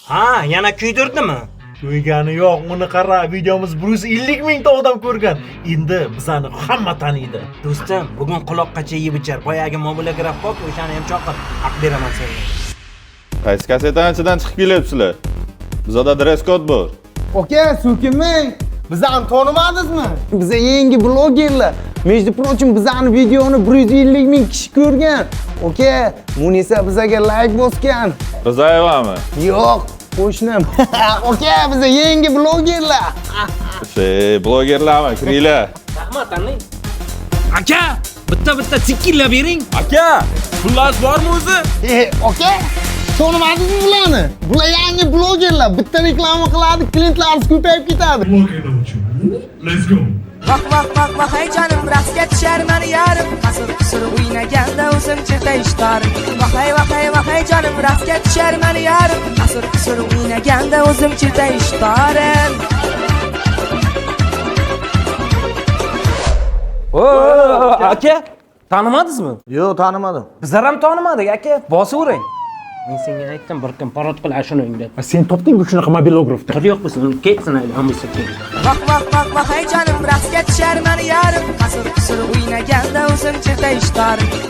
Ha, yana kuydirdimi? Ko'ygani yo'q, uni qara, videomiz 150 mingta odam ko'rgan. Endi bizani hamma taniydi. Do'stim, bugun quloqqacha yeb ichar. Boyagi mobilograf bor, o'shani ham chaqir. Haq beraman senga. Qaysi kasetani ichidan chiqib kelyapsizlar? Bizda dress kod bor. Oka, so'kinmang. Bizani tanimadingizmi? Biz yangi blogerlar. Между прочим, bizani videoni 150 ming kishi ko'rgan. Oka, Munisa bizga like bosgan. Rizayevami? Yo'q, qo'shnim. Oka, biz yangi blogerlar. Blogerlarmi? Kiringlar. Rahmat, tanlang. Aka, bitta tikkinlab bering. Aka, pullar bormi o'zi? Oka, tanimadingizmi bularni? Bular yangi blogerlar. Bitta reklama qiladi, klientlarimiz ko'payib ketadi. Let's go. Vah hey canım rastga tushar mani yarim qasir o'ynaganda o'zim chirta ishtarim Vah hey canım rastga tushar mani yarim qasir o'ynaganda o'zim chirta ishtarim Aka, tanimadingizmi? Yo'q, tanimadim. Bizlar ham tanimadik, aka. Bosavering. Men senga aytdim, bir kun parod qil shuni deb. Sen topdingmi shunaqa mobilografni? Qil yo'q bo'lsin, ketsin ayli hammasi keldi. Vah hey canım rastga tushar mani yarim qasir o'ynaganda o'zim chirta ishtarim